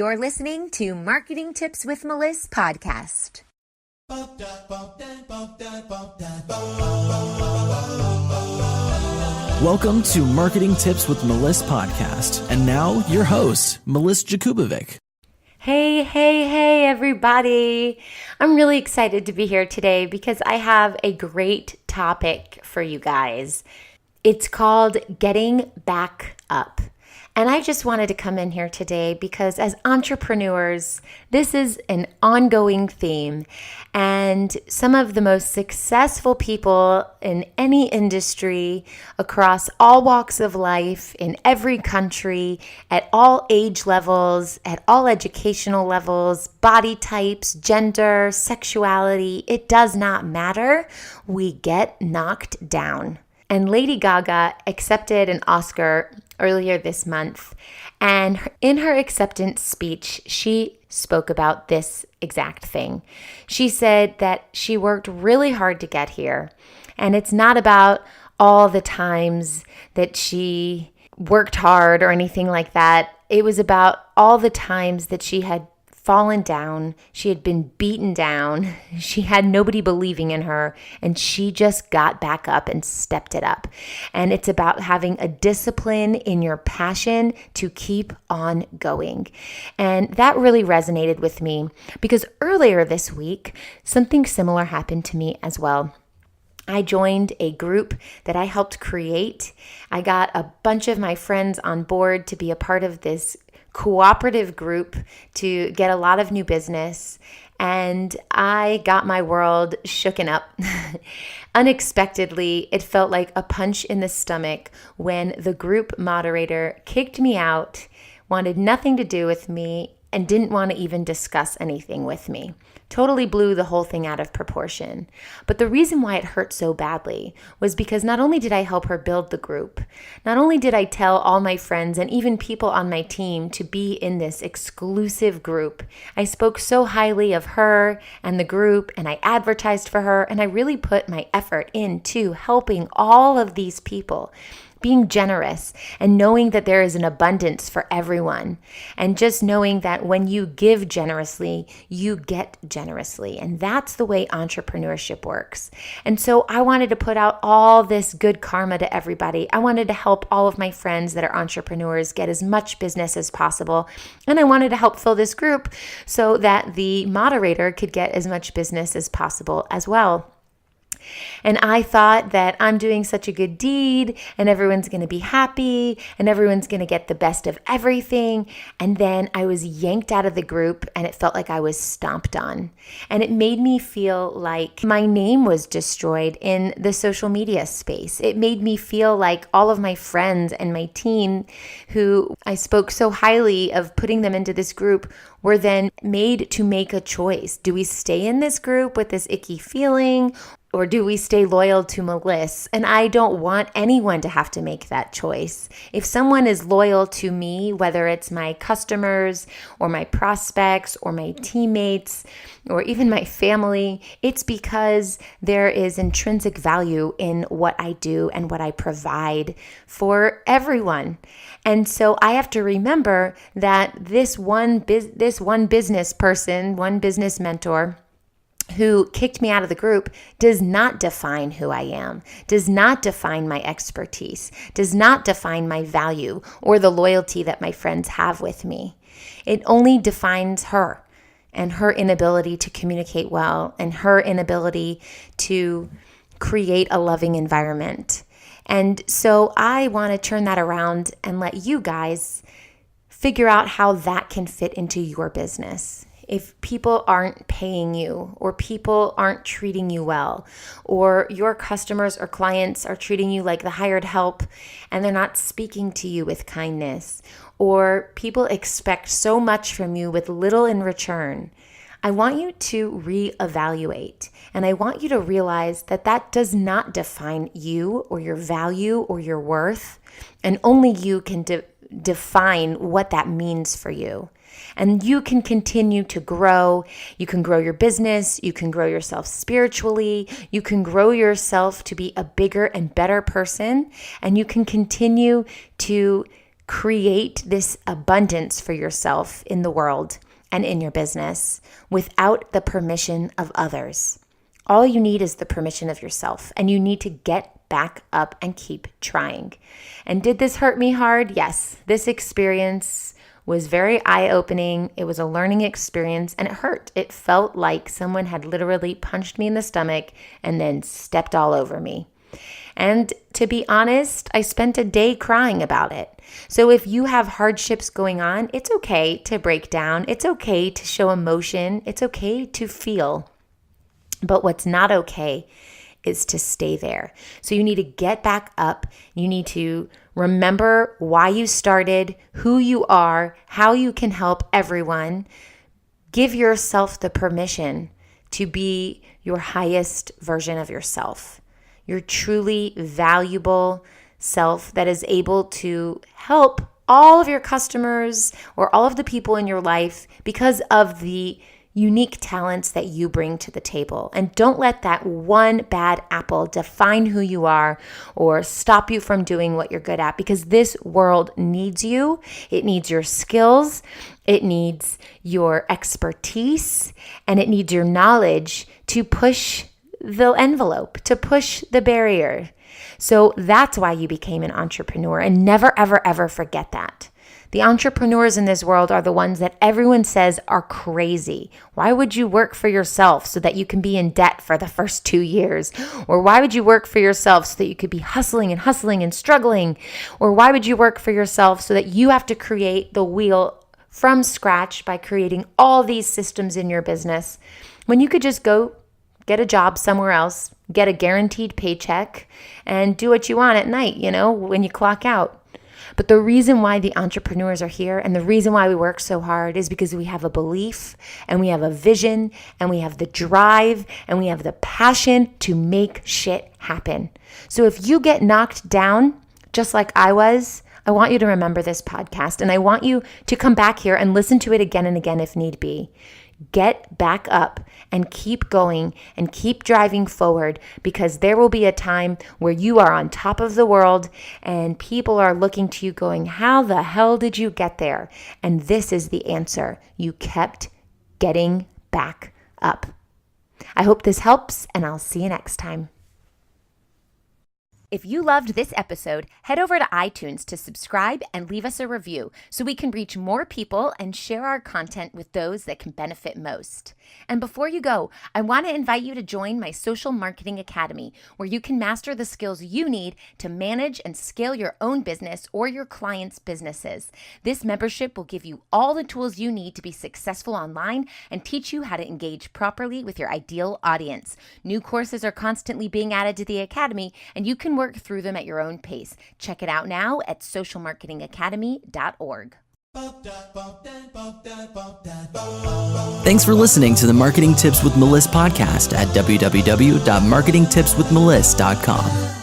You're listening to Marketing Tips with Meliss podcast. Welcome to Marketing Tips with Meliss podcast. And now your host, Meliss-Ep. Hey, everybody. I'm really excited to be here today because I have a great topic for you guys. It's called Getting Back Up. And I just wanted to come in here today because as entrepreneurs, this is an ongoing theme. And some of the most successful people in any industry, across all walks of life, in every country, at all age levels, at all educational levels, body types, gender, sexuality, it does not matter. We get knocked down. And Lady Gaga accepted an Oscar earlier this month. And in her acceptance speech, she spoke about this exact thing. She said that she worked really hard to get here. And it's not about all the times that she worked hard or anything like that. It was about all the times that she had fallen down, she had been beaten down, she had nobody believing in her, and she just got back up and stepped it up. And it's about having a discipline in your passion to keep on going. And that really resonated with me because earlier this week, something similar happened to me as well. I joined a group that I helped create. I got a bunch of my friends on board to be a part of this cooperative group to get a lot of new business, and I got my world shooken up. Unexpectedly, it felt like a punch in the stomach when the group moderator kicked me out, wanted nothing to do with me, and didn't want to even discuss anything with me. Totally blew the whole thing out of proportion. But the reason why it hurt so badly was because not only did I help her build the group, not only did I tell all my friends and even people on my team to be in this exclusive group, I spoke so highly of her and the group, and I advertised for her, and I really put my effort into helping all of these people, being generous and knowing that there is an abundance for everyone, and just knowing that when you give generously, you get generously. And that's the way entrepreneurship works. And so I wanted to put out all this good karma to everybody. I wanted to help all of my friends that are entrepreneurs get as much business as possible. And I wanted to help fill this group so that the moderator could get as much business as possible as well. And I thought that I'm doing such a good deed and everyone's going to be happy and everyone's going to get the best of everything. And then I was yanked out of the group and it felt like I was stomped on. And it made me feel like my name was destroyed in the social media space. It made me feel like all of my friends and my team, who I spoke so highly of putting them into this group, were then made to make a choice. Do we stay in this group with this icky feeling, or do we stay loyal to Meliss? And I don't want anyone to have to make that choice. If someone is loyal to me, whether it's my customers or my prospects or my teammates or even my family, it's because there is intrinsic value in what I do and what I provide for everyone. And so I have to remember that this one business person, one business mentor, who kicked me out of the group does not define who I am, does not define my expertise, does not define my value or the loyalty that my friends have with me. It only defines her and her inability to communicate well and her inability to create a loving environment. And so I want to turn that around and let you guys figure out how that can fit into your business. If people aren't paying you, or people aren't treating you well, or your customers or clients are treating you like the hired help and they're not speaking to you with kindness, or people expect so much from you with little in return, I want you to reevaluate. And I want you to realize that that does not define you or your value or your worth. And only you can define what that means for you. And you can continue to grow. You can grow your business. You can grow yourself spiritually. You can grow yourself to be a bigger and better person. And you can continue to create this abundance for yourself in the world and in your business without the permission of others. All you need is the permission of yourself, and you need to get back up and keep trying. And did this hurt me hard? Yes. This experience was very eye-opening. It was a learning experience, and it hurt. It felt like someone had literally punched me in the stomach and then stepped all over me. And to be honest, I spent a day crying about it. So if you have hardships going on, it's okay to break down. It's okay to show emotion. It's okay to feel. But what's not okay is to stay there. So you need to get back up. You need to remember why you started, who you are, how you can help everyone. Give yourself the permission to be your highest version of yourself, your truly valuable self that is able to help all of your customers or all of the people in your life because of the unique talents that you bring to the table. And don't let that one bad apple define who you are or stop you from doing what you're good at, because this world needs you. It needs your skills. It needs your expertise, and it needs your knowledge to push the envelope, to push the barrier. So that's why you became an entrepreneur, and never, ever, ever forget that. The entrepreneurs in this world are the ones that everyone says are crazy. Why would you work for yourself so that you can be in debt for the first 2 years? Or why would you work for yourself so that you could be hustling and struggling? Or why would you work for yourself so that you have to create the wheel from scratch by creating all these systems in your business when you could just go get a job somewhere else, get a guaranteed paycheck, and do what you want at night, when you clock out? But the reason why the entrepreneurs are here and the reason why we work so hard is because we have a belief and we have a vision and we have the drive and we have the passion to make shit happen. So if you get knocked down, just like I was, I want you to remember this podcast, and I want you to come back here and listen to it again and again if need be. Get back up and keep going and keep driving forward, because there will be a time where you are on top of the world and people are looking to you going, how the hell did you get there? And this is the answer. You kept getting back up. I hope this helps, and I'll see you next time. If you loved this episode, head over to iTunes to subscribe and leave us a review so we can reach more people and share our content with those that can benefit most. And before you go, I want to invite you to join my Social Marketing Academy, where you can master the skills you need to manage and scale your own business or your clients' businesses. This membership will give you all the tools you need to be successful online and teach you how to engage properly with your ideal audience. New courses are constantly being added to the Academy, and you can work through them at your own pace. Check it out now at socialmarketingacademy.org. Thanks for listening to the Marketing Tips with Meliss podcast at www.marketingtipswithmeliss.com.